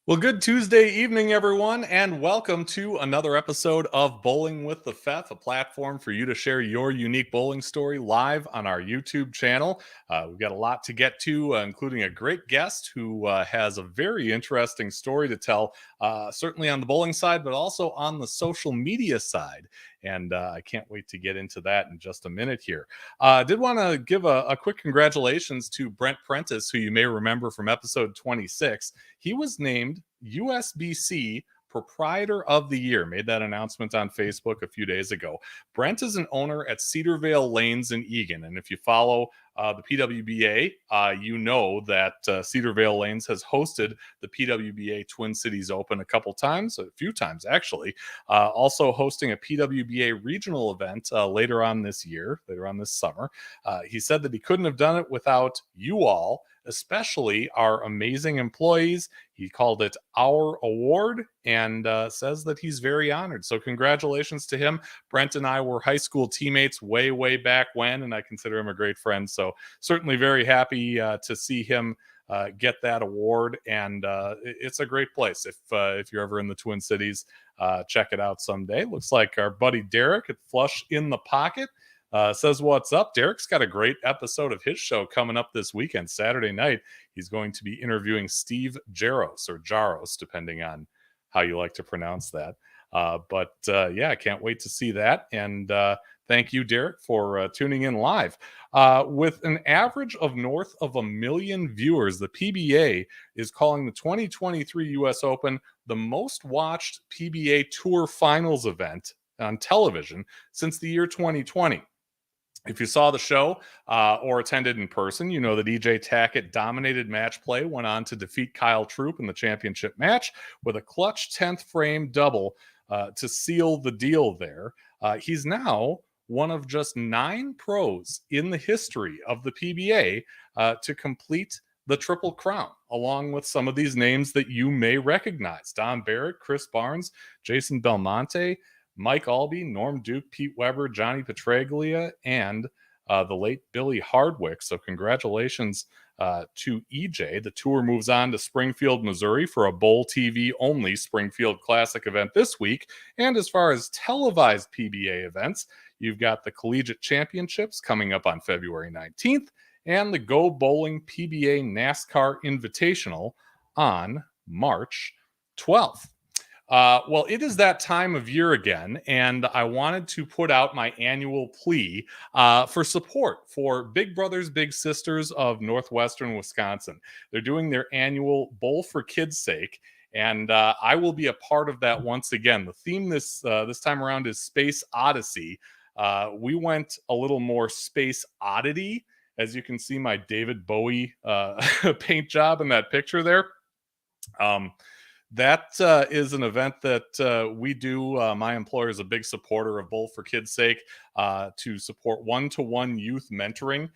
Well, good Tuesday evening, everyone, and welcome to another episode of Bowling with the Fef, a platform for you to share your unique bowling story live on our YouTube channel. We've got a lot to get to, including a great guest who has a very interesting story to tell, certainly on the bowling side, but also on the social media side. And I can't wait to get into that in just a minute here. I did want to give a quick congratulations to Brent Prentice, who you may remember from episode 26. He was named USBC Proprietor of the Year. Made that announcement on Facebook a few days ago. Brent is an owner at Cedarvale Lanes in Eagan. And if you follow the PWBA, you know that Cedarvale Lanes has hosted the PWBA Twin Cities Open a few times actually. Also hosting a PWBA regional event later on this summer. He said that he couldn't have done it without you all, especially our amazing employees. He called it our award and says that he's very honored. So congratulations to him. Brent and I were high school teammates way back when, and I consider him a great friend. So certainly very happy to see him get that award. And it's a great place. If you're ever in the Twin Cities, check it out someday. Looks like our buddy Derek at Flush in the Pocket says what's up. Derek's got a great episode of his show coming up this weekend, Saturday night. He's going to be interviewing Steve Jaros, or Jaros, depending on how you like to pronounce that. But I can't wait to see that. And thank you, Derek, for tuning in live. With an average of north of 1 million viewers, the PBA is calling the 2023 U.S. Open the most watched PBA Tour Finals event on television since the year 2020. If you saw the show or attended in person, you know that EJ Tackett dominated match play, went on to defeat Kyle Troop in the championship match with a clutch 10th frame double to seal the deal there. He's now one of just 9 pros in the history of the PBA to complete the Triple Crown, along with some of these names that you may recognize: Don Barrett, Chris Barnes, Jason Belmonte, Mike Albee, Norm Duke, Pete Weber, Johnny Petraglia, and the late Billy Hardwick. So congratulations to EJ. The tour moves on to Springfield, Missouri for a Bowl TV only Springfield Classic event this week. And as far as televised PBA events, you've got the Collegiate Championships coming up on February 19th and the Go Bowling PBA NASCAR Invitational on March 12th. Well, it is that time of year again, and I wanted to put out my annual plea for support for Big Brothers Big Sisters of Northwestern Wisconsin. They're doing their annual Bowl for Kids' Sake, and I will be a part of that once again. The theme this time around is Space Odyssey. We went a little more Space Oddity. As you can see, my David Bowie paint job in that picture there. That is an event that we do. My employer is a big supporter of Bowl for Kids' Sake to support one-to-one youth mentoring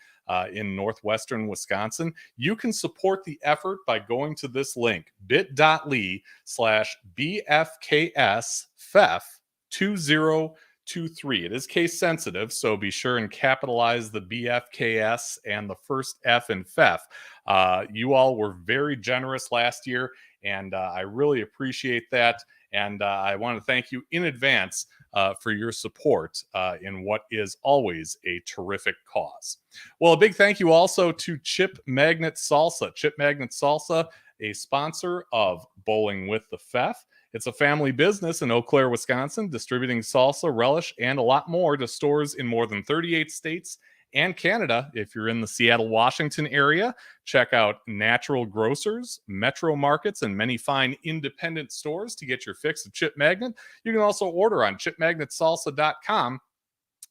in Northwestern Wisconsin. You can support the effort by going to this link, bit.ly/BFKSFEF2023. It is case sensitive, so be sure and capitalize the BFKS and the first F in FEF. You all were very generous last year, and I really appreciate that. And I want to thank you in advance for your support in what is always a terrific cause. Well, a big thank you also to Chip Magnet Salsa. Chip Magnet Salsa, a sponsor of Bowling with the Fef. It's a family business in Eau Claire, Wisconsin, distributing salsa, relish, and a lot more to stores in more than 38 states and Canada. If you're in the Seattle, Washington area, check out natural grocers, metro markets, and many fine independent stores to get your fix of Chip Magnet. You can also order on chipmagnetsalsa.com.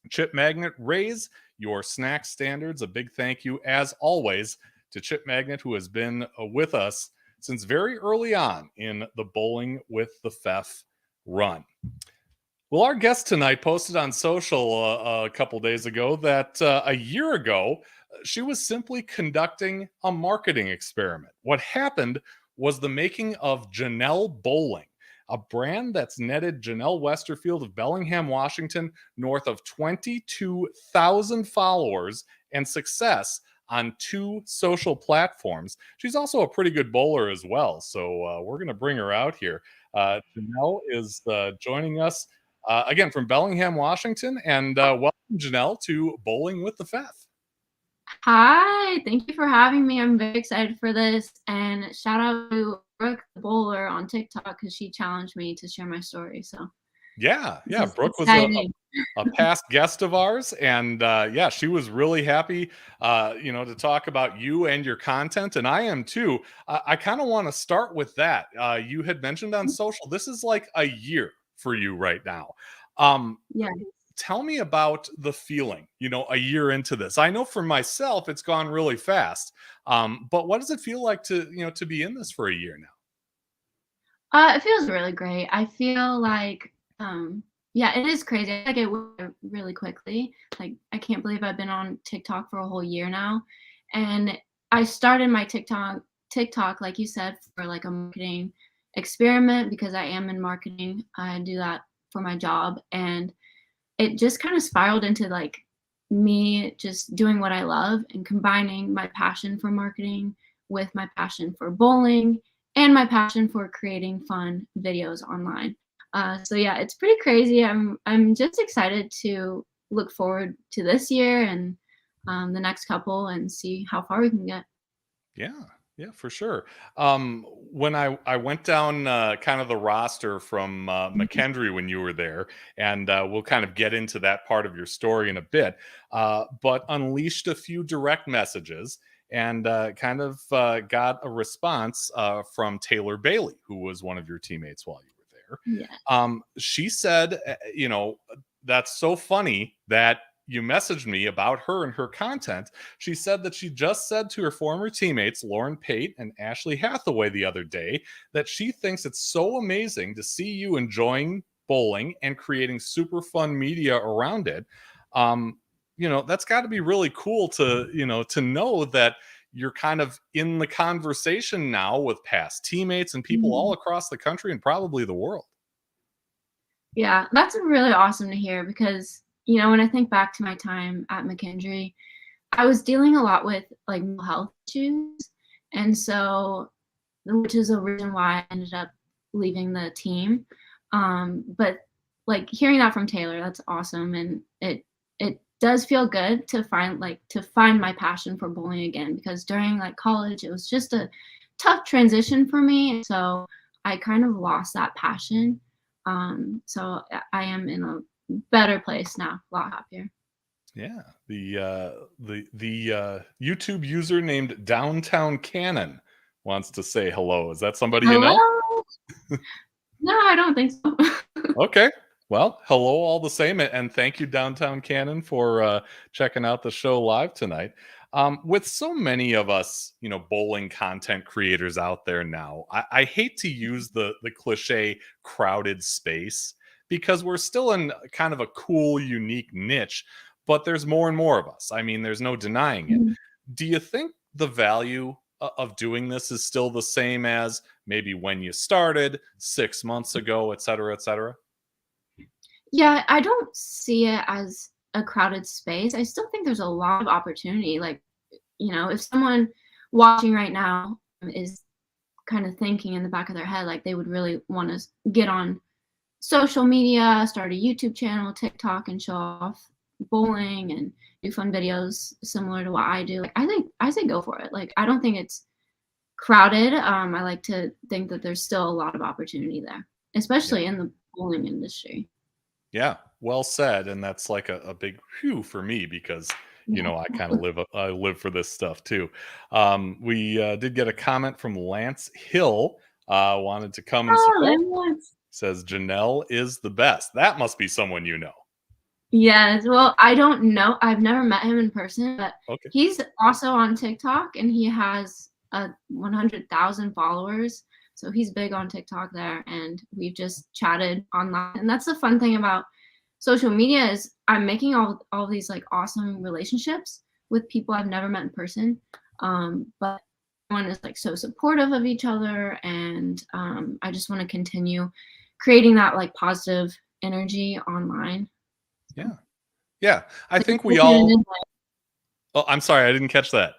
Chip Magnet, raise your snack standards. A big thank you, as always, to Chip Magnet, who has been with us since very early on in the Bowling with the Pfeff run. Well, our guest tonight posted on social a couple days ago that a year ago, she was simply conducting a marketing experiment. What happened was the making of Janel Bowling, a brand that's netted Janel Westerfield of Bellingham, Washington, north of 22,000 followers and success on 2 social platforms. She's also a pretty good bowler as well, so we're going to bring her out here. Janel is joining us again from Bellingham, Washington, and welcome, Janel, to Bowling with the Pfeff. Hi, thank you for having me. I'm very excited for this, and shout out to Brooke the bowler on TikTok because she challenged me to share my story. So yeah, this is Brooke was exciting. a past guest of ours, and yeah, she was really happy, to talk about you and your content, and I am too. I kind of want to start with that. You had mentioned on social, this is like a year for you right now. Yeah. Tell me about the feeling, a year into this. I know for myself, it's gone really fast. But what does it feel like to be in this for a year now? It feels really great. I feel like, yeah, it is crazy. Like it went really quickly. Like I can't believe I've been on TikTok for a whole year now, and I started my TikTok, like you said, for like a marketing experiment because I am in marketing. I do that for my job, and it just kind of spiraled into like me just doing what I love and combining my passion for marketing with my passion for bowling and my passion for creating fun videos online. So yeah, it's pretty crazy. I'm just excited to look forward to this year and the next couple and see how far we can get. Yeah, for sure. When I went down kind of the roster from McKendree when you were there, and we'll kind of get into that part of your story in a bit, but unleashed a few direct messages and kind of got a response from Taylor Bailey, who was one of your teammates while you were there. Yeah. She said, that's so funny that you messaged me about her and her content. She said that she just said to her former teammates, Lauren Pate and Ashley Hathaway, the other day, that she thinks it's so amazing to see you enjoying bowling and creating super fun media around it. That's got to be really cool to know that you're kind of in the conversation now with past teammates and people all across the country and probably the world. Yeah, that's really awesome to hear because, when I think back to my time at McKendree, I was dealing a lot with like mental health issues. And so, which is a reason why I ended up leaving the team. But like hearing that from Taylor, that's awesome. And it does feel good to find my passion for bowling again, because during like college, it was just a tough transition for me. And so I kind of lost that passion. So I am in a better place now, a lot happier. Yeah, the YouTube user named Downtown Cannon wants to say hello. Is that somebody you know? Hello? No, I don't think so. Okay. Well, hello all the same, and thank you, Downtown Cannon, for checking out the show live tonight. With so many of us, bowling content creators out there now, I hate to use the cliche crowded space because we're still in kind of a cool, unique niche, but there's more and more of us. I mean, there's no denying it. Mhm. Do you think the value of doing this is still the same as maybe when you started 6 months ago, et cetera, et cetera? Yeah, I don't see it as a crowded space. I still think there's a lot of opportunity. Like, if someone watching right now is kind of thinking in the back of their head, like they would really want to get on social media, start a YouTube channel, TikTok, and show off bowling and do fun videos similar to what I do. Like, I say go for it. Like, I don't think it's crowded. I like to think that there's still a lot of opportunity there, especially in the bowling industry. Yeah, well said. And that's like a big whew for me because, Yeah. I kind of live for this stuff too. We did get a comment from Lance Hill. Wanted to come and Oh, support. and once. Says Janelle is the best. That must be someone you know. Yes, well, I don't know, I've never met him in person, but Okay. he's also on TikTok, and he has, 100,000 followers, so he's big on TikTok there, and we've just chatted online, and that's the fun thing about social media is I'm making all these, like, awesome relationships with people I've never met in person, but everyone is, like, so supportive of each other, and, I just wanna continue creating that, like, positive energy online. Yeah. Yeah. I Thanks think for we tuning all. in. Oh, I'm sorry, I didn't catch that.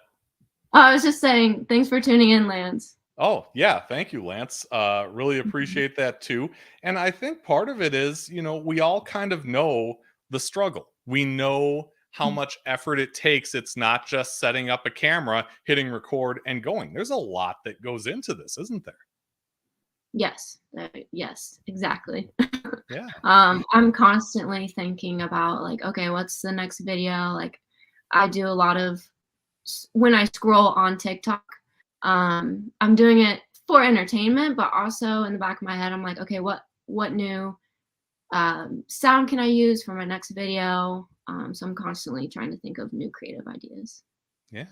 Oh, I was just saying, thanks for tuning in, Lance. Oh, yeah. Thank you, Lance. Really Mhm. appreciate that too. And I think part of it is, we all kind of know the struggle. We know how Mm. much effort it takes. It's not just setting up a camera, hitting record, and going. There's a lot that goes into this, isn't there? Yes, yes, exactly. Yeah. I'm constantly thinking about like, okay, what's the next video? Like, I do a lot of when I scroll on TikTok, I'm doing it for entertainment, but also in the back of my head, I'm like, okay, what new sound can I use for my next video? So I'm constantly trying to think of new creative ideas. Yeah.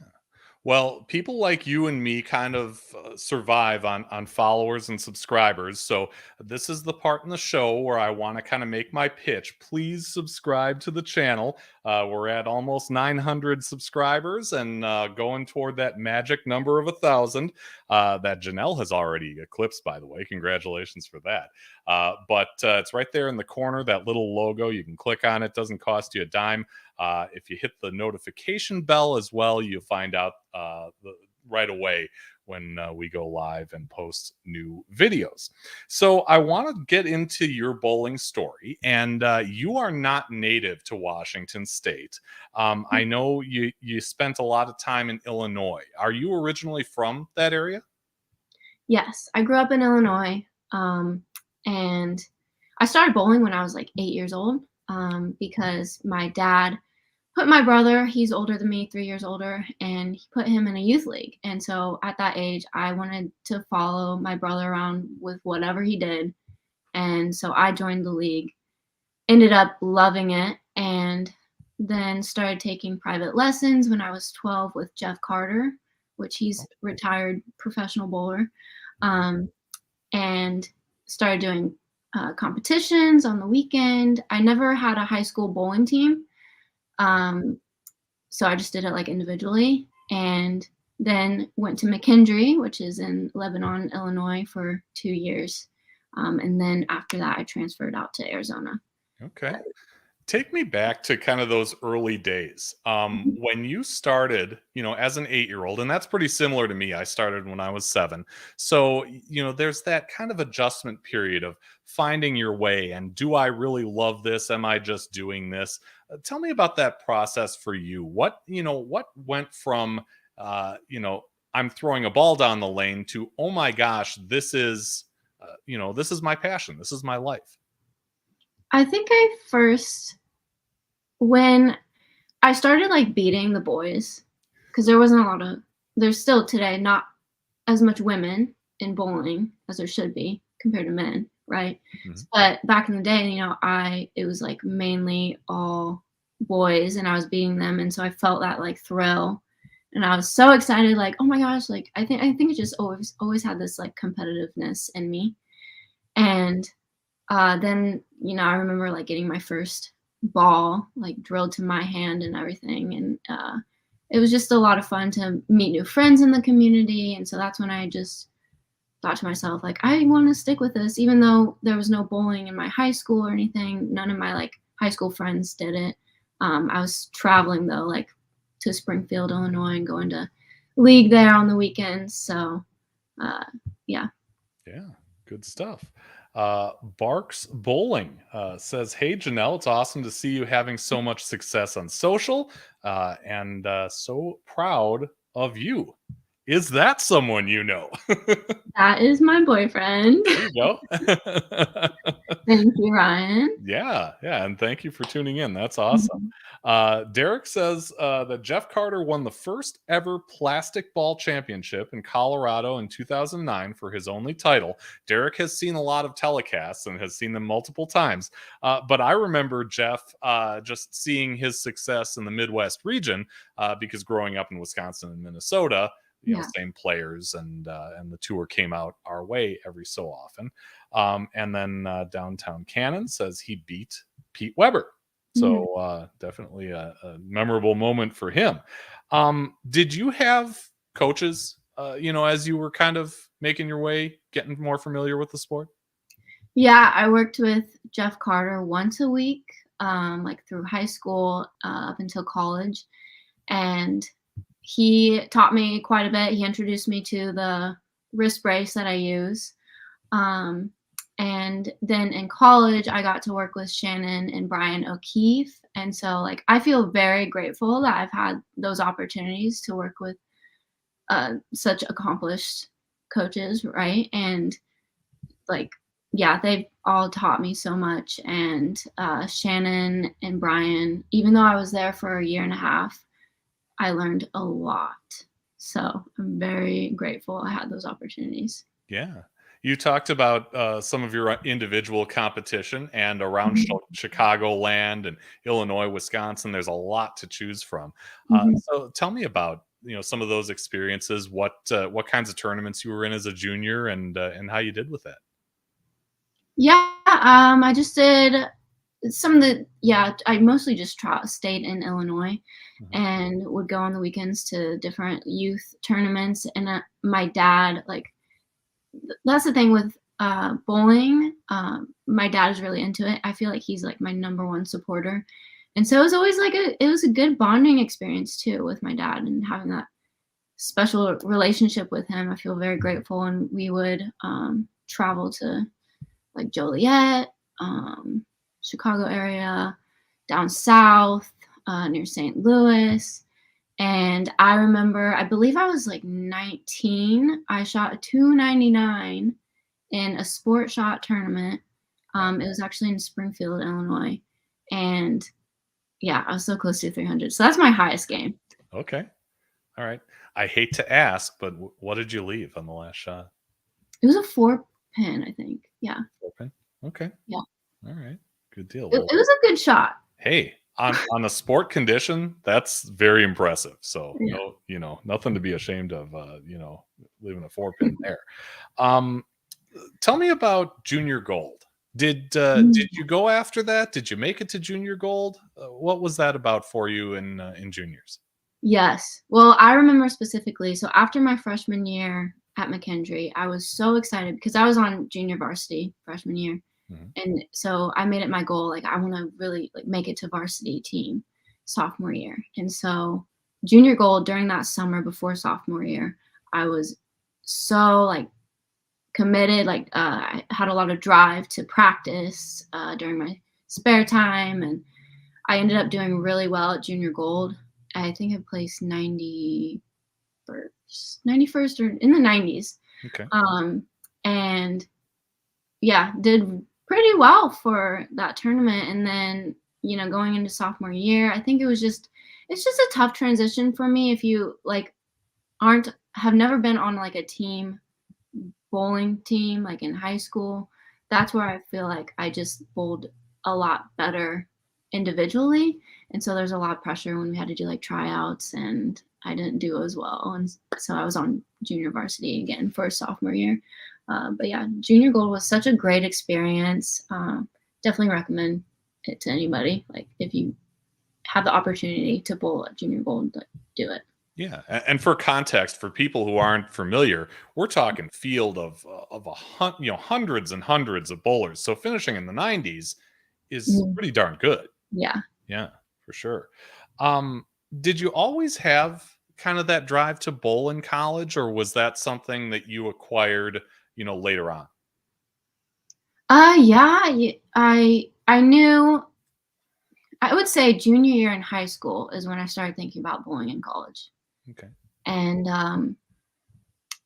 Well, people like you and me kind of survive on followers and subscribers. So this is the part in the show where I want to kind of make my pitch. Please subscribe to the channel. We're at almost 900 subscribers and going toward that magic number of 1,000 that Janelle has already eclipsed. By the way, congratulations for that. But it's right there in the corner. That little logo. You can click on it. Doesn't cost you a dime. If you hit the notification bell as well, you find out right away when we go live and post new videos. So I want to get into your bowling story, and you are not native to Washington State. I know you spent a lot of time in Illinois. Are you originally from that area? Yes, I grew up in Illinois, and I started bowling when I was like 8 years old because my dad put my brother, he's older than me, 3 years older, and he put him in a youth league. And so at that age, I wanted to follow my brother around with whatever he did. And so I joined the league, ended up loving it, and then started taking private lessons when I was 12 with Jeff Carter, which he's retired professional bowler, um, and started doing competitions on the weekend. I never had a high school bowling team. Um, so I just did it like individually and then went to McKendree, which is in Lebanon, Illinois for 2 years. And then after that, I transferred out to Arizona. Okay. Take me back to kind of those early days. Mhm. When you started, as an 8-year-old, and that's pretty similar to me. I started when I was 7. So, there's that kind of adjustment period of finding your way and do I really love this? Am I just doing this? Tell me about that process for you. What went from, I'm throwing a ball down the lane to, oh my gosh, this is my passion. This is my life. I think when I started like beating the boys, because there wasn't a lot of, there's still today not as much women in bowling as there should be compared to men, right? Mhm. But back in the day, it was like mainly all boys and I was beating them and so I felt that like thrill and I was so excited like, "Oh my gosh, like I think it just always had this like competitiveness in me." And then, I remember like getting my first ball like drilled to my hand and everything and it was just a lot of fun to meet new friends in the community and so that's when I just thought to myself like I want to stick with this even though there was no bowling in my high school or anything. None of my like high school friends did it. I was traveling though like to Springfield, Illinois and going to league there on the weekends. So uh, yeah. Yeah, good stuff. Barks Bowling says, "Hey Janelle, it's awesome to see you having so much success on social, and so proud of you. Is that someone you know?" That is my boyfriend. There you go. Thank you, Ryan. Yeah, yeah, and thank you for tuning in. That's awesome. Mhm. Derek says that Jeff Carter won the first ever plastic ball championship in Colorado in 2009 for his only title. Derek has seen a lot of telecasts and has seen them multiple times. But I remember Jeff just seeing his success in the Midwest region because growing up in Wisconsin and Minnesota, Yeah. same players, and the tour came out our way every so often. And then Downtown Cannon says he beat Pete Weber. Mhm. So definitely a memorable moment for him. Did you have coaches, as you were kind of making your way, getting more familiar with the sport? Yeah, I worked with Jeff Carter once a week, like through high school up until college, and he taught me quite a bit. He introduced me to the wrist brace that I use. Um, and then in college, I got to work with Shannon and Brian O'Keefe. And so, like, I feel very grateful that I've had those opportunities to work with such accomplished coaches, right? And, like, yeah, they've all taught me so much. And Shannon and Brian, even though I was there for a year and a half, I learned a lot. So I'm very grateful I had those opportunities. Yeah. You talked about some of your individual competition and around Mhm. Chicagoland and Illinois, Wisconsin. There's a lot to choose from. Mhm. So tell me about some of those experiences. What kinds of tournaments you were in as a junior, and how you did with that. Yeah, I just did some of the yeah, I mostly just stayed in Illinois Mhm. and would go on the weekends to different youth tournaments. And my dad, like, that's the thing with bowling. My dad is really into it. I feel like he's like my number one supporter. And so it was always like it was a good bonding experience too with my dad and having that special relationship with him. I feel very grateful. And we would travel to like Joliet, Chicago area, down south, near St. Louis. And I remember, I believe I was like 19. I shot a 299 in a sport shot tournament. It was actually in Springfield, Illinois. And yeah, I was so close to 300. So that's my highest game. Okay. All right. I hate to ask, but what did you leave on the last shot? It was a 4 pin, I think. Yeah. Open. Okay. Yeah. All right. Good deal. It Well, was a good shot. hey, on a sport condition, that's very impressive. So Yeah. no, nothing to be ashamed of. Leaving a 4 pin there. Um, Tell me about junior gold. Did Mm. you go after that? Did you make it to junior gold? What was that about for you in juniors? Yes. Well, I remember specifically, so after my freshman year at McKendree, I was so excited because I was on junior varsity freshman year. Mhm. And so I made it my goal, like, I wanna really, like, make it to varsity team sophomore year. And so junior gold during that summer before sophomore year, I was so, like, committed, like, I had a lot of drive to practice, during my spare time, and I ended up doing really well at junior gold. I think I placed 91st or in the 90s. Okay. Um, and yeah, did pretty well for that tournament. And then, going into sophomore year, I think it's just a tough transition for me if you like aren't have never been on like a team bowling team like in high school. That's where I feel like I just bowled a lot better individually. And so there's a lot of pressure when we had to do like tryouts and I didn't do as well. And so I was on junior varsity again for sophomore year. But yeah, junior gold was such a great experience. Definitely recommend it to anybody. Like if you have the opportunity to bowl at junior gold, like, do it. Yeah, and for context, for people who aren't familiar, we're talking field of hundreds and hundreds of bowlers. So finishing in the 90s is Mhm. pretty darn good. Yeah. Yeah, for sure. Um, did you always have kind of that drive to bowl in college, or was that something that you acquired, later on? Yeah, I knew I would say junior year in high school is when I started thinking about bowling in college. Okay. And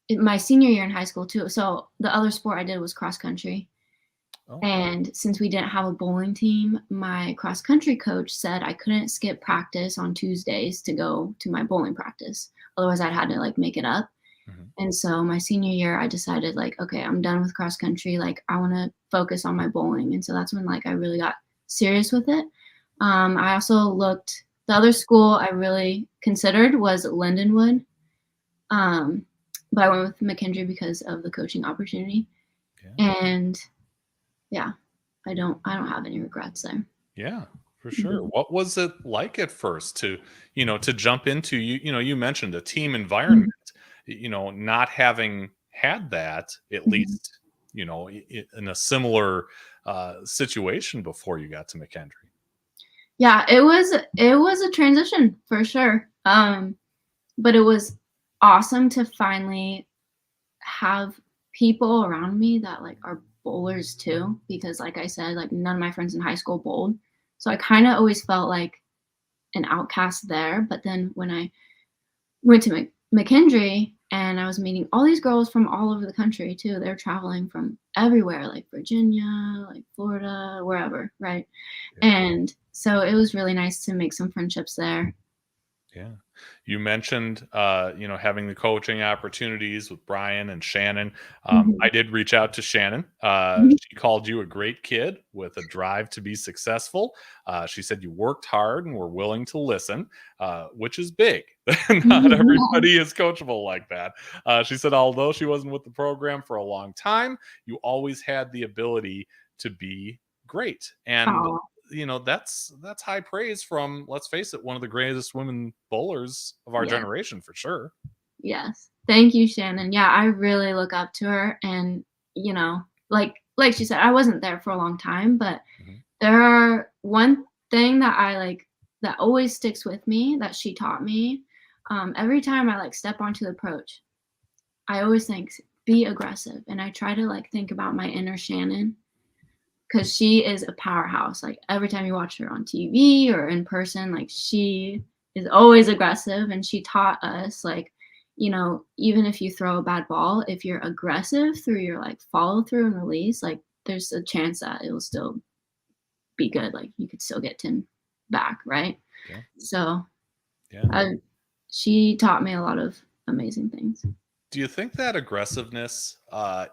my senior year in high school too. So the other sport I did was cross country. Oh. And since we didn't have a bowling team, my cross country coach said I couldn't skip practice on Tuesdays to go to my bowling practice. Otherwise, I'd had to like make it up. Mhm. And so my senior year, I decided like, okay, I'm done with cross country. Like I want to focus on my bowling. And so that's when like I really got serious with it. I also looked, the other school I really considered was Lindenwood. Um, but I went with McKendree because of the coaching opportunity. Yeah. And yeah, I don't have any regrets there. Yeah, for sure. Mhm. What was it like at first to, to jump into you mentioned a team Mhm. environment, not having had that at Mhm. least, in a similar situation before you got to McKendree. Yeah, it was a transition for sure. But it was awesome to finally have people around me that like are bowlers too, because like I said, like none of my friends in high school bowled. So I kind of always felt like an outcast there. But then when I went to McKendree and I was meeting all these girls from all over the country too. They're traveling from everywhere, like Virginia, like Florida, wherever, right? Yeah. And so it was really nice to make some friendships there. Yeah. You mentioned, having the coaching opportunities with Brian and Shannon. I Mhm. did reach out to Shannon. Mhm. She called you a great kid with a drive to be successful. She said you worked hard and were willing to listen, which is big. Not Yeah. everybody is coachable like that. She said, although she wasn't with the program for a long time, you always had the ability to be great. And Oh, that's high praise from, let's face it, one of the greatest women bowlers of our yeah. generation for sure. Yes. Thank you, Shannon. Yeah, I really look up to her and, like she said, I wasn't there for a long time, but Mhm. there are one thing that I like that always sticks with me that she taught me. Every time I like step onto the approach, I always think be aggressive. And I try to like think about my inner Shannon because she is a powerhouse. Like every time you watch her on TV or in person, like she is always aggressive. And she taught us, like, even if you throw a bad ball, if you're aggressive through your like follow through and release, like there's a chance that it will still be good. Like you could still get 10 back, right? Yeah. So Yeah. I, she taught me a lot of amazing things. Do you think that aggressiveness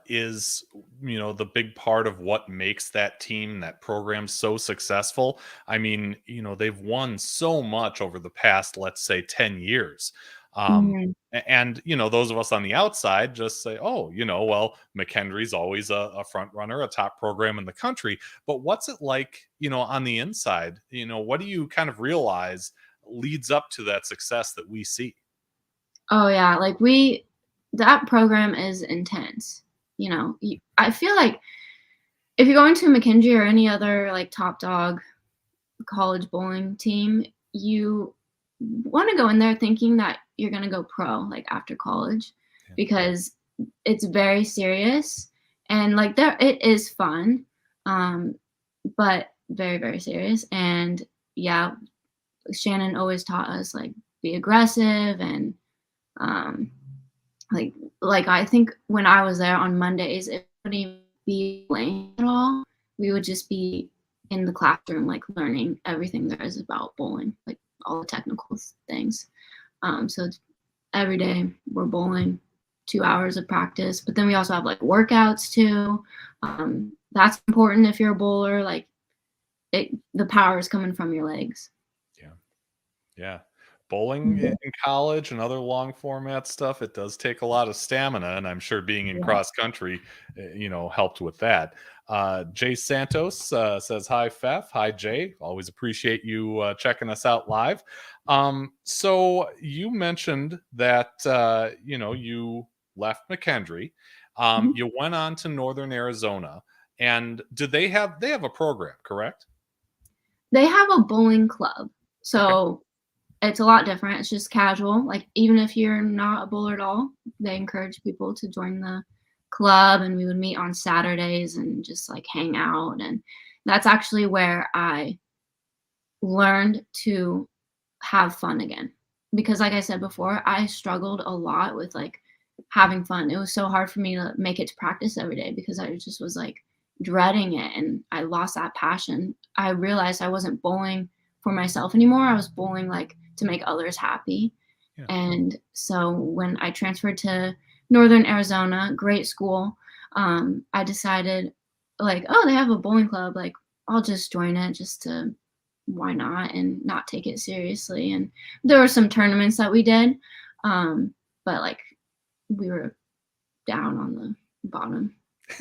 is, the big part of what makes that team, that program so successful? I mean, they've won so much over the past, let's say, 10 years. Mhm. And, those of us on the outside just say, oh, well, McHenry's always a front runner, a top program in the country. But what's it like, on the inside? What do you kind of realize leads up to that success that we see? Oh yeah, like that program is intense. I feel like if you're going to McKendree or any other like top dog college bowling team, you want to go in there thinking that you're going to go pro like after college Yeah. because it's very serious and like there it is fun, um but very very serious. And yeah, Shannon always taught us like be aggressive and um like I think when I was there on Mondays, it wouldn't even be playing at all. We would just be in the classroom, like learning everything there is about bowling, like all the technical things. So every day we're bowling, 2 hours of practice, but then we also have like workouts too. That's important if you're a bowler. Like the power is coming from your legs. Yeah. Yeah. Bowling Mhm. in college and other long format stuff, it does take a lot of stamina, and I'm sure being in Yeah. cross country, helped with that. Jay Santos says, "Hi, Fef. Hi, Jay. Always appreciate you checking us out live." So you mentioned that you left McKendree. Mhm. You went on to Northern Arizona, and do they have a program? Correct? They have a bowling club. Okay. So it's a lot different. It's just casual. Like even if you're not a bowler at all, they encourage people to join the club and we would meet on Saturdays and just like hang out. And that's actually where I learned to have fun again. Because like I said before, I struggled a lot with like having fun. It was so hard for me to make it to practice every day because I just was like dreading it, and I lost that passion. I realized I wasn't bowling for myself anymore. I was bowling like to make others happy. Yeah. And so when I transferred to Northern Arizona, great school, I decided like, oh, they have a bowling club. Like, I'll just join it just to why not and not take it seriously. And there were some tournaments that we did, but like we were down on the bottom,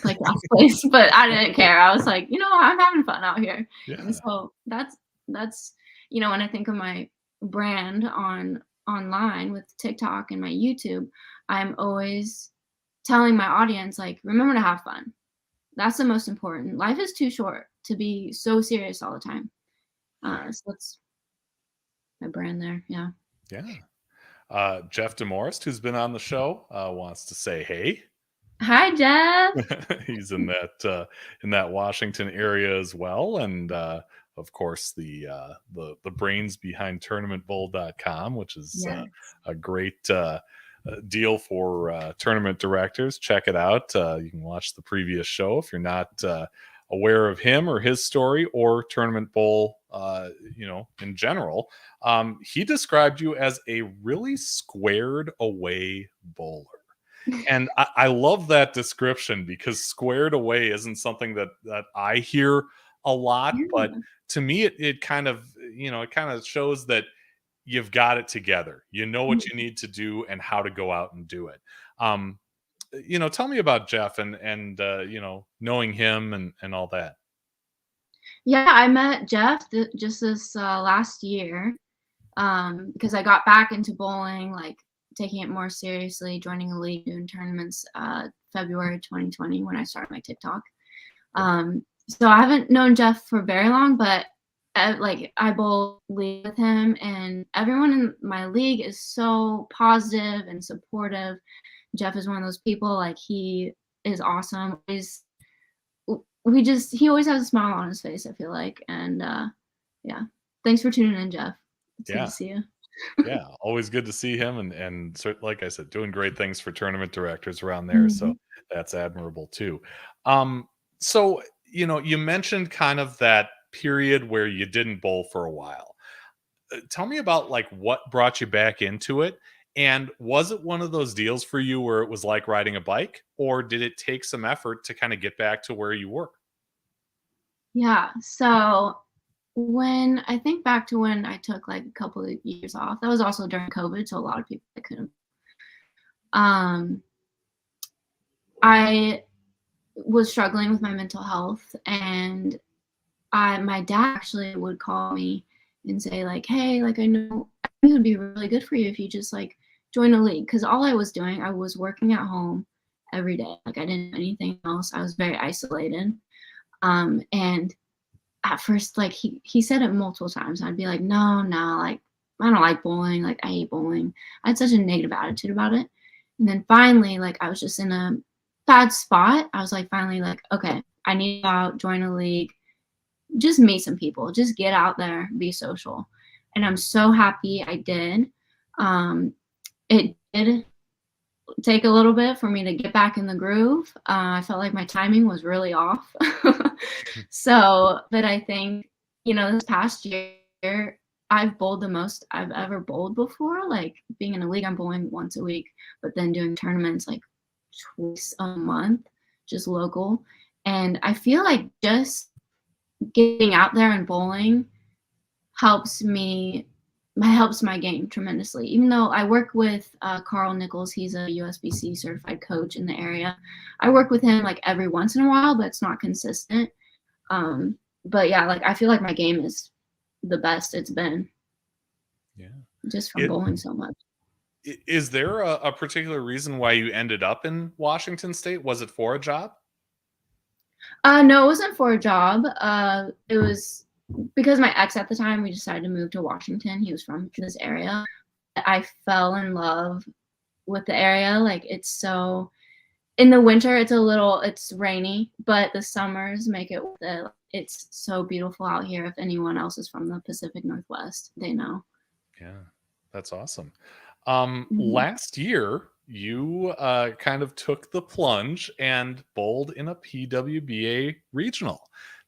like last place, but I didn't care. I was like, I'm having fun out here. And Yeah. so that's when I think of my brand online with TikTok and my YouTube, I'm always telling my audience like, remember to have fun. That's the most important. Life is too short to be so serious all the time. So that's my brand there. Yeah. Yeah. Jeff DeMorest, who's been on the show, wants to say hey. Hi, Jeff. He's in that Washington area as well, and of course the brains behind tournamentbowl.com, which is Yes. a great deal for tournament directors. Check it out. You can watch the previous show if you're not aware of him or his story or Tournament Bowl, in general. He described you as a really squared away bowler. And I love that description because squared away isn't something that I hear a lot, but Yeah. to me it kind of it kind of shows that you've got it together. You know what you need to do and how to go out and do it. Um, tell me about Jeff and knowing him and all that. Yeah, I met Jeff just this last year because I got back into bowling, like taking it more seriously, joining a league, doing tournaments February 2020 when I started my TikTok. So I haven't known Jeff for very long, but like I bowl league with him, and everyone in my league is so positive and supportive. Jeff is one of those people, like he is awesome. He always has a smile on his face, I feel like. And yeah, thanks for tuning in, Jeff. It's good Yeah. to see you. Yeah, always good to see him, like I said, doing great things for tournament directors around there. So Mhm. that's admirable too. So you mentioned kind of that period where you didn't bowl for a while. Tell me about like what brought you back into it, and was it one of those deals for you where it was like riding a bike, or did it take some effort to kind of get back to where you were? Yeah, so when I think back to when I took like a couple of years off, that was also during COVID, so a lot of people I couldn't. Um, I was struggling with my mental health, and my dad actually would call me and say like, "Hey, like I think it would be really good for you if you just like join a league." Because all I was doing, I was working at home every day. Like I didn't do anything else. I was very isolated. And at first, like he said it multiple times. I'd be like, "No, no, like I don't like bowling. Like I hate bowling." I had such a negative attitude about it. And then finally, like I was just in a bad spot. I was like, finally, like, okay, I need to go out, join a league, just meet some people, just get out there, be social. And I'm so happy I did. It did take a little bit for me to get back in the groove. I felt like my timing was really off. So, but I think, this past year, I've bowled the most I've ever bowled before. Like being in a league, I'm bowling once a week, but then doing tournaments like twice a month, just local. And I feel like just getting out there and bowling helps me helps my game tremendously. Even though I work with Carl Nichols, he's a USBC certified coach in the area. I work with him like every once in a while, but it's not consistent. But yeah, like I feel like my game is the best it's been Yeah. just from It, bowling so much. is there a particular reason why you ended up in Washington State? Was it for a job? No, it wasn't for a job. It was because my ex at the time, we decided to move to Washington. He was from this area. I fell in love with the area. Like it's so in the winter it's rainy, but the summers make it worth it. It's so beautiful out here. If anyone else is from the Pacific Northwest, they know. Yeah, that's awesome. Mhm. Last year, you kind of took the plunge and bowled in a PWBA regional.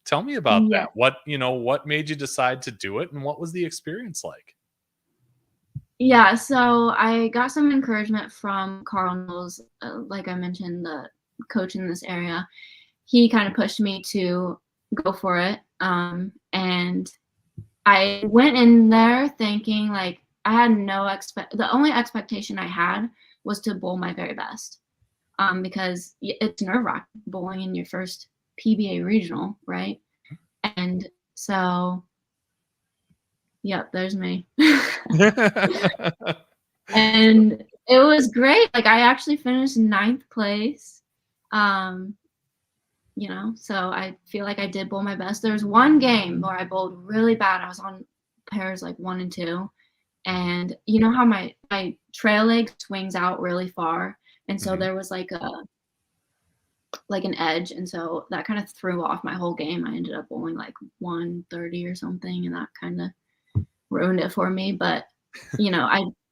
Tell me about that. Yeah. What made you decide to do it, and what was the experience like? Yeah, so I got some encouragement from Carl Knowles, like I mentioned, the coach in this area. He kind of pushed me to go for it. And I went in there thinking like I had the only expectation I had was to bowl my very best. Because it's nerve-wracking bowling in your first PBA regional, right? And so, yep, there's me. And it was great. Like I actually finished ninth place. Um, so I feel like I did bowl my best. There was one game where I bowled really bad. I was on pairs like 1 and 2. And you know how my trail leg swings out really far. And so Mhm. there was like an edge. And so that kind of threw off my whole game. I ended up bowling like 130 or something, and that kind of ruined it for me. But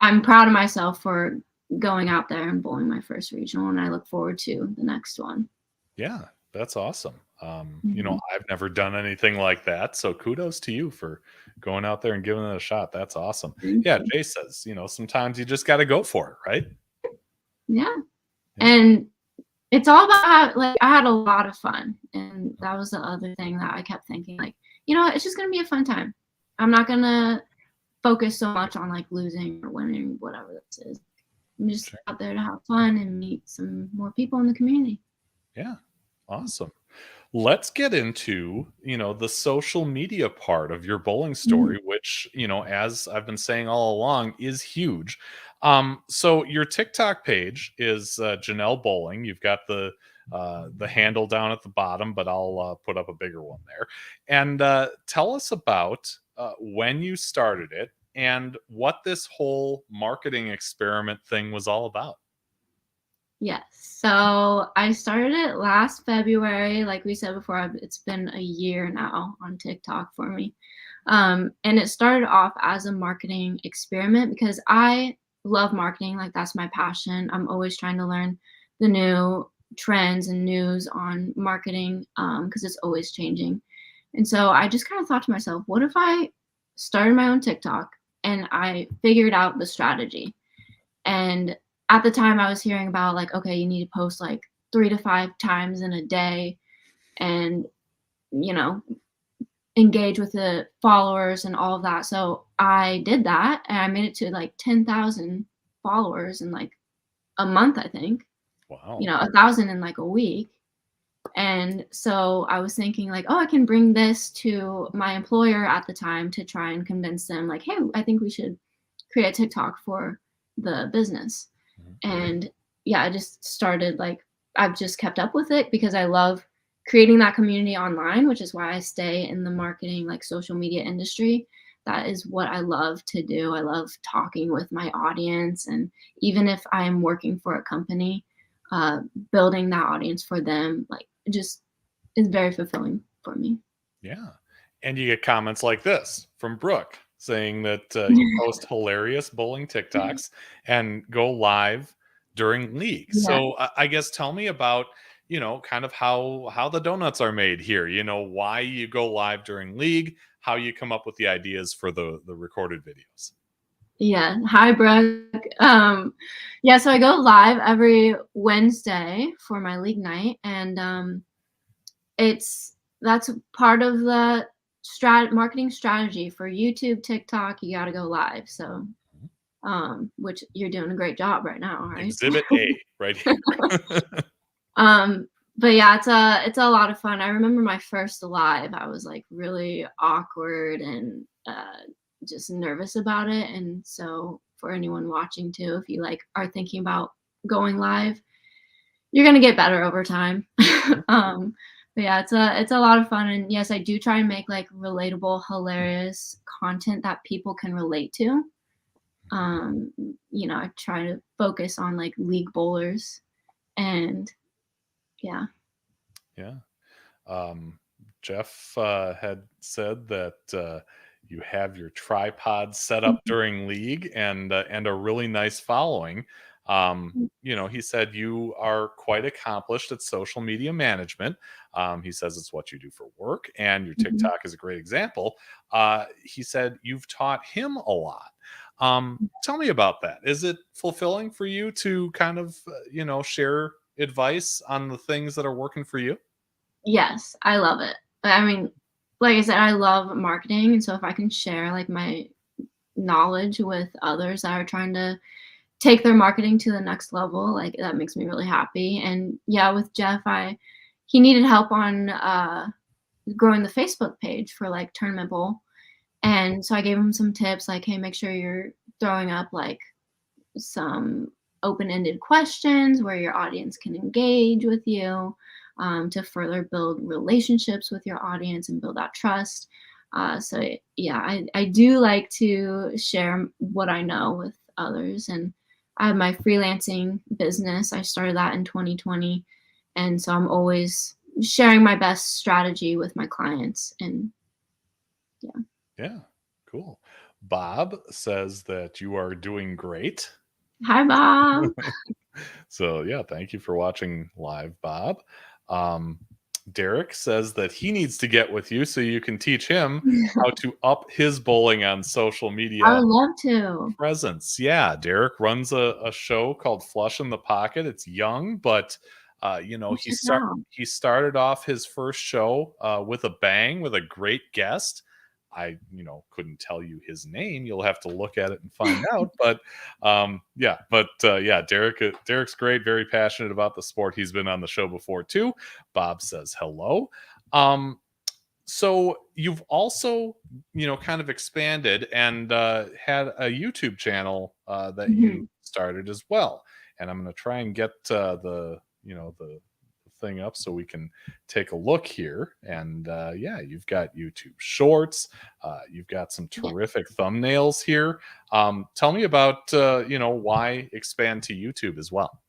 I'm proud of myself for going out there and bowling my first regional, and I look forward to the next one. Yeah, that's awesome. Mhm. I've never done anything like that, so kudos to you for going out there and giving it a shot. That's awesome. Thank Yeah, you. Jay says, sometimes you just got to go for it, right? Yeah, Yeah. and it's all about like I had a lot of fun, and that was the other thing that I kept thinking, like, it's just gonna be a fun time. I'm not gonna focus so much on like losing or winning, whatever this is. I'm just Sure. out there to have fun and meet some more people in the community. Yeah. Awesome. Let's get into, the social media part of your bowling Mhm. story, which, as I've been saying all along, is huge. So your TikTok page is Janelle Bowling. You've got the handle down at the bottom, but I'll put up a bigger one there. And tell us about when you started it and what this whole marketing experiment thing was all about. Yes. So I started it last February. Like we said before, it's been a year now on TikTok for me. And it started off as a marketing experiment because I love marketing. Like that's my passion. I'm always trying to learn the new trends and news on marketing because it's always changing. And so I just kind of thought to myself, what if I started my own TikTok and I figured out the strategy? And at the time I was hearing about like, okay, you need to post like 3 to 5 times in a day and, you know, engage with the followers and all of that. So I did that and I made it to like 10,000 followers in like a month, I think. Wow. 1,000 in like a week. And so I was thinking like, oh, I can bring this to my employer at the time to try and convince them like, hey, I think we should create a TikTok for the business. Mhm. And yeah, I just started like I've just kept up with it because I love creating that community online, which is why I stay in the marketing like social media industry. That is what I love to do. I love talking with my audience, and even if I am working for a company, uh, building that audience for them, like it just is very fulfilling for me. Yeah. And you get comments like this from Brooke saying that you post hilarious bowling TikToks and go live during league. Yeah. So I guess tell me about, kind of how the donuts are made here. Why you go live during league, how you come up with the ideas for the recorded videos. Yeah. Hi, Brooke. Yeah, so I go live every Wednesday for my league night, and that's part of the marketing strategy for YouTube, TikTok. You got to go live. So, which you're doing a great job right now, right? Exhibit A right here. um, but yeah, it's a lot of fun. I remember my first live. I was like really awkward and just nervous about it. And so for anyone watching too, if you like are thinking about going live, you're gonna get better over time. But yeah, it's a lot of fun. And yes, I do try and make like relatable, hilarious content that people can relate to. Um, I try to focus on like league bowlers and yeah. Yeah. Um, Jeff had said that you have your tripod set up during league and a really nice following. He said you are quite accomplished at social media management. He says it's what you do for work, and your Mhm. TikTok is a great example. He said you've taught him a lot. Tell me about that. Is it fulfilling for you to kind of, share advice on the things that are working for you? Yes, I love it. I mean, like I said, I love marketing, and so if I can share, like, my knowledge with others that are trying to take their marketing to the next level, like, that makes me really happy. And, yeah, with Jeff, I he needed help on, growing the Facebook page for, like, Tournament Bowl, and so I gave him some tips, like, "Hey, make sure you're throwing up, like, some open-ended questions where your audience can engage with you, to further build relationships with your audience and build that trust." So yeah, I do like to share what I know with others, and I have my freelancing business. I started that in 2020, and so I'm always sharing my best strategy with my clients. And yeah, Yeah, cool. Bob says that you are doing great. hi Bob. So yeah, thank you for watching live, Bob. Um, Derek says that he needs to get with you so you can teach him how to up his bowling on social I media would love to. presence. Yeah, Derek runs a show called Flush in the Pocket. It's young, but I'll check it out. he started off his first show with a bang with a great guest. I couldn't tell you his name. You'll have to look at it and find out. But yeah, Derek's great. Very passionate about the sport. He's been on the show before too. Bob says hello. Um, so you've also kind of expanded and had a YouTube channel that you Mhm. started as well, and I'm going to try and get the thing up so we can take a look here. And yeah, you've got YouTube shorts, you've got some Yeah. terrific thumbnails here. Tell me about why expand to YouTube as well.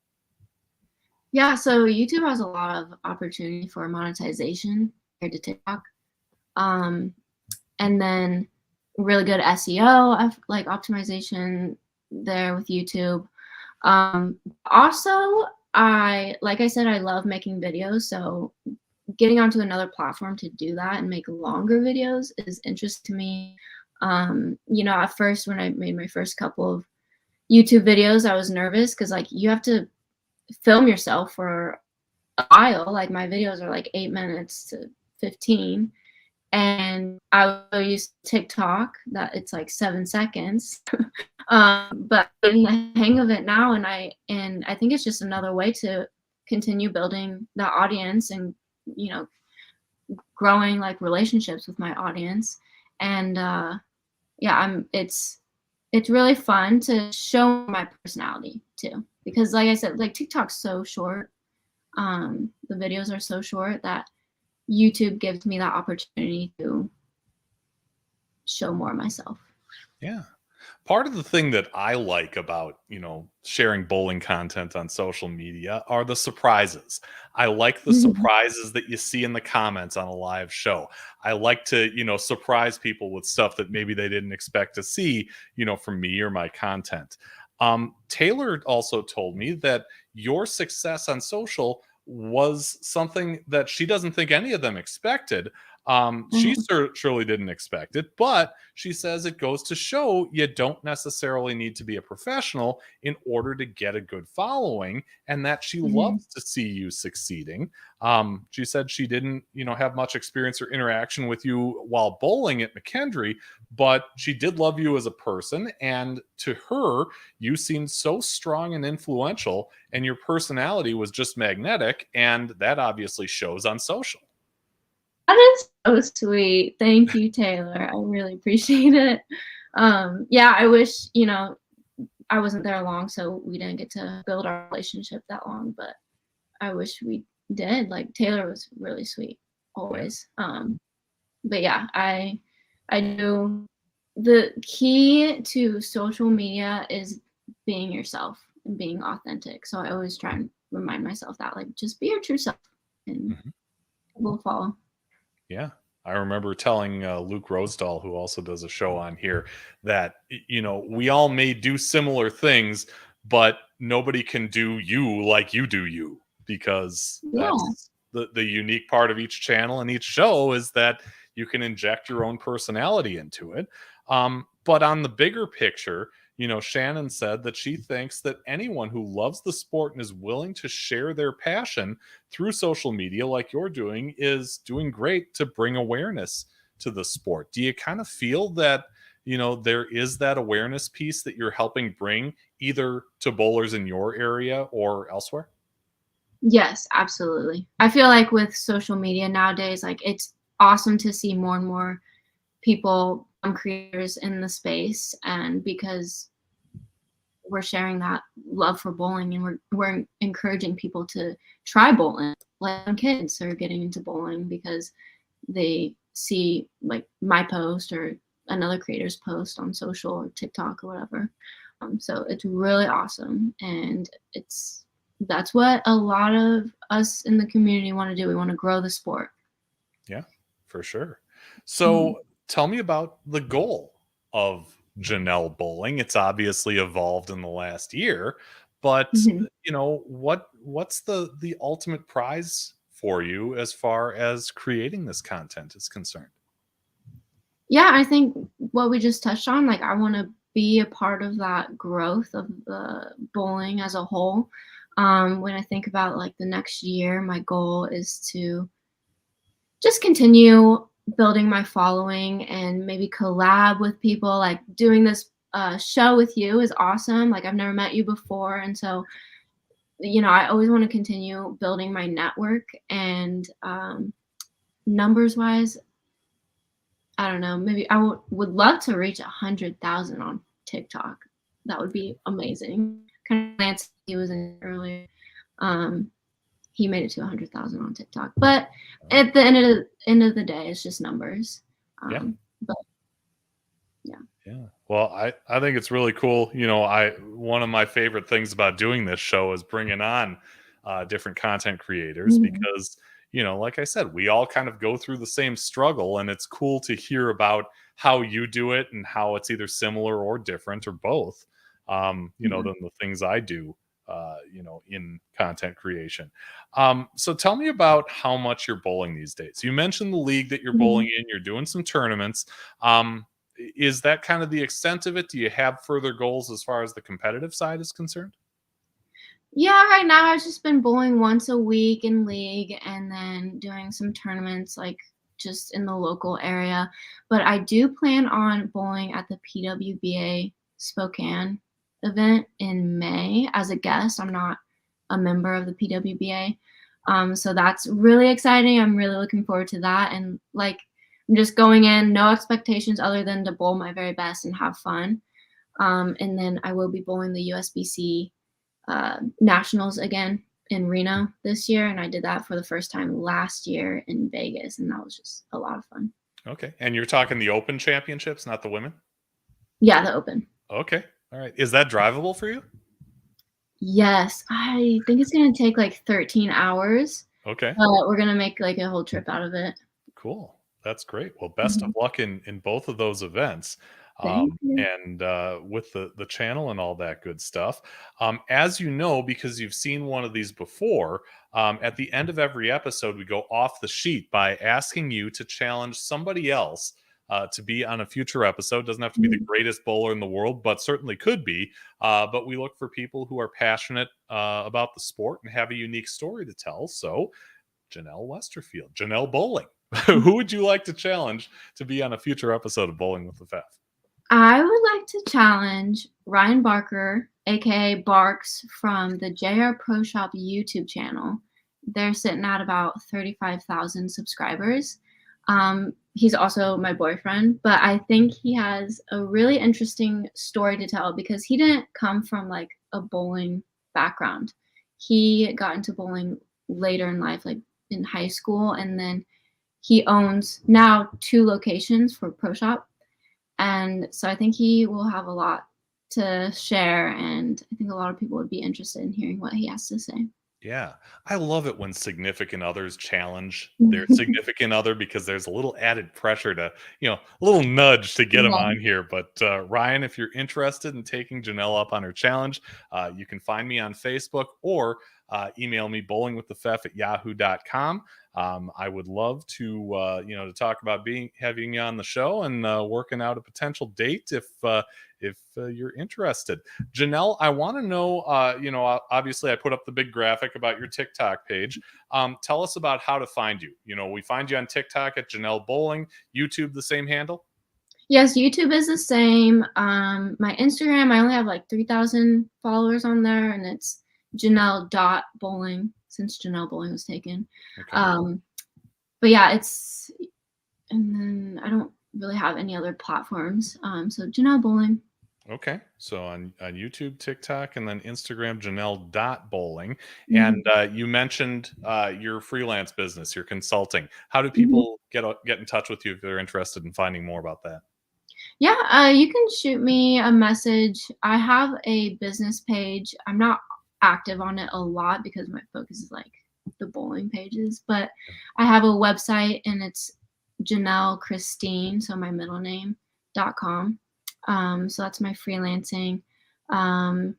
Yeah, so YouTube has a lot of opportunity for monetization compared to TikTok. Um, and then really good SEO, like optimization there with YouTube. Also, like I said, I love making videos. So getting onto another platform to do that and make longer videos is interesting to me. At first when I made my first couple of YouTube videos, I was nervous because like you have to film yourself for a while. Like my videos are like 8 minutes to 15. And I will use TikTok that it's like 7 seconds. But in the hang of it now, and I think it's just another way to continue building the audience and you know growing like relationships with my audience. And yeah, it's really fun to show my personality too, because like I said, like TikTok's so short. The videos are so short that YouTube gives me that opportunity to show more of myself. Yeah. Part of the thing that I like about, sharing bowling content on social media are the surprises. I like the Mhm. surprises that you see in the comments on a live show. I like to, surprise people with stuff that maybe they didn't expect to see, from me or my content. Taylor also told me that your success on social was something that she doesn't think any of them expected. She Mhm. surely didn't expect it, but she says it goes to show you don't necessarily need to be a professional in order to get a good following, and that she Mhm. loves to see you succeeding. She said she didn't, have much experience or interaction with you while bowling at McKendree, but she did love you as a person. And to her, you seemed so strong and influential, and your personality was just magnetic. And that obviously shows on social. That is so sweet. Thank you, Taylor. I really appreciate it. Yeah, I wish, I wasn't there long, so we didn't get to build our relationship that long, but I wish we did. Like Taylor was really sweet Yeah. always. But yeah, I do the key to social media is being yourself and being authentic. So I always try and remind myself that like just be your true self and Mhm. people will follow. Yeah. I remember telling Luke Rosedal, who also does a show on here, that we all may do similar things, but nobody can do you like you do you, because Yeah. that's the unique part of each channel and each show, is that you can inject your own personality into it. But on the bigger picture, Shannon said that she thinks that anyone who loves the sport and is willing to share their passion through social media, like you're doing, is doing great to bring awareness to the sport. Do you kind of feel that, there is that awareness piece that you're helping bring either to bowlers in your area or elsewhere? Yes, absolutely. I feel like with social media nowadays, like it's awesome to see more and more people creators in the space, and because we're sharing that love for bowling, and we're encouraging people to try bowling. Like kids are getting into bowling because they see like my post or another creator's post on social or TikTok or whatever. So it's really awesome, and that's what a lot of us in the community want to do. We want to grow the sport. Yeah, for sure. Mhm. So tell me about the goal of Janelle Bowling. It's obviously evolved in the last year, but Mhm. what's the ultimate prize for you as far as creating this content is concerned? Yeah, I think what we just touched on, like I want to be a part of that growth of the bowling as a whole. When I think about like the next year, my goal is to just continue building my following and maybe collab with people. Like doing this show with you is awesome. Like I've never met you before, and so I always want to continue building my network. And numbers wise, I don't know. Maybe I would love to reach 100,000 on TikTok. That would be amazing. Kind of Lance, he was in earlier. Um, he made it to 100,000 on TikTok. But at the end of the day, it's just numbers. Yeah. But yeah. Yeah. Well, I think it's really cool. I one of my favorite things about doing this show is bringing on different content creators, Mhm. because, like I said, we all kind of go through the same struggle, and it's cool to hear about how you do it and how it's either similar or different or both, Yeah. than the things I do, in content creation. So tell me about how much you're bowling these days. You mentioned the league that you're bowling Mhm. in. You're doing some tournaments. Is that kind of the extent of it? Do you have further goals as far as the competitive side is concerned? Yeah, right now I've just been bowling once a week in league and then doing some tournaments like just in the local area. But I do plan on bowling at the PWBA Spokane event in May as a guest. I'm not a member of the PWBA. So that's really exciting. I'm really looking forward to that. And like I'm just going in, no expectations other than to bowl my very best and have fun. And then I will be bowling the USBC nationals again in Reno this year, and I did that for the first time last year in Vegas, and that was just a lot of fun. Okay. And you're talking the open championships, not the women? Yeah, the Open. Okay. All right. Is that drivable for you? Yes, I think it's gonna take like 13 hours, Okay. but we're gonna make like a whole trip out of it. Cool. That's great. Well, best of Mhm. luck in both of those events, Thank you. and with the channel and all that good stuff. As you know, because you've seen one of these before, at the end of every episode, we go off the sheet by asking you to challenge somebody else to be on a future episode. Doesn't have to be the Mhm. greatest bowler in the world, but certainly could be. But we look for people who are passionate about the sport and have a unique story to tell. So, Janel Westerfield, Janelle Bowling. Who would you like to challenge to be on a future episode of Bowling with the Faf? I would like to challenge Ryan Barker, aka Barks, from the JR Pro Shop YouTube channel. They're sitting at about 35,000 subscribers. He's also my boyfriend, but I think he has a really interesting story to tell because he didn't come from like a bowling background. He got into bowling later in life, like in high school, and then he owns now two locations for Pro Shop, and so I think he will have a lot to share, and I think a lot of people would be interested in hearing what he has to say. Yeah, I love it when significant others challenge their significant other because there's a little added pressure to, a little nudge to get them Yeah. on here. But Ryan, if you're interested in taking Janelle up on her challenge, you can find me on Facebook or email me bowlingwiththefef@yahoo.com. I would love to, to talk about having you on the show and working out a potential date if you're interested. Janelle, I want to know, obviously I put up the big graphic about your TikTok page. Tell us about how to find you. We find you on TikTok at Janelle Bowling, YouTube, the same handle. Yes, YouTube is the same. My Instagram, I only have like 3,000 followers on there, and it's Janelle.bowling since Janelle Bowling was taken. Okay. But yeah, and then I don't really have any other platforms. So Janelle Bowling. Okay. So on YouTube, TikTok, and then Instagram, Janelle.bowling. Mhm. And you mentioned your freelance business, your consulting. How do Mhm. people get in touch with you if they're interested in finding more about that? Yeah, you can shoot me a message. I have a business page. I'm not active on it a lot because my focus is like the bowling pages, but I have a website and it's Janelle Christine, so my middle name.com. So that's my freelancing. Um,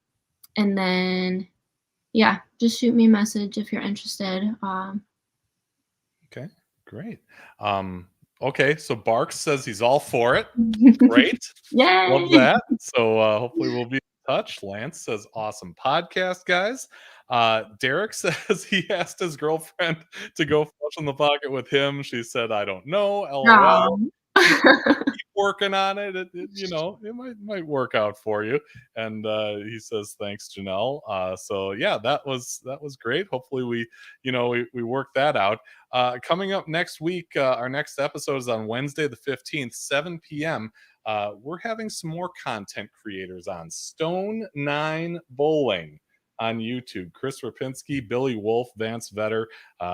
and then, yeah, just shoot me a message if you're interested. Okay, great. Okay, so Barks says he's all for it. Great. Love Yay! that. So hopefully we'll be in touch. Lance says awesome podcast, guys. Derek says he asked his girlfriend to go flush in the pocket with him. She said, I don't know. LOL. Aw. Keep working on it. It might work out for you. And he says, thanks, Janelle. So yeah, that was great. Hopefully we work that out. Coming up next week, our next episode is on Wednesday the 15th, 7 p.m. We're having some more content creators on Stone 9 Bowling on YouTube. Chris Rapinski, Billy Wolf, Vance Vetter.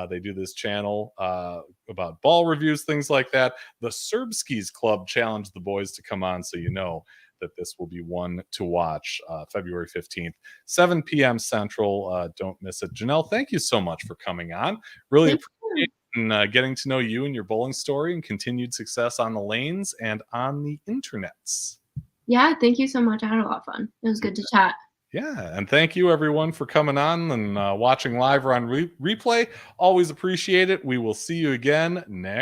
They do this channel about ball reviews, things like that. The Serbskis Club challenged the boys to come on, so you know that this will be one to watch. February 15th, 7 p.m. Central. Don't miss it. Janelle, thank you so much for coming on. Really Thank appreciate you. it and getting to know you and your bowling story and continued success on the lanes and on the internets. Yeah, thank you so much. I had a lot of fun. It was good to chat. Yeah, and thank you everyone for coming on and watching live or on replay. Always appreciate it. We will see you again next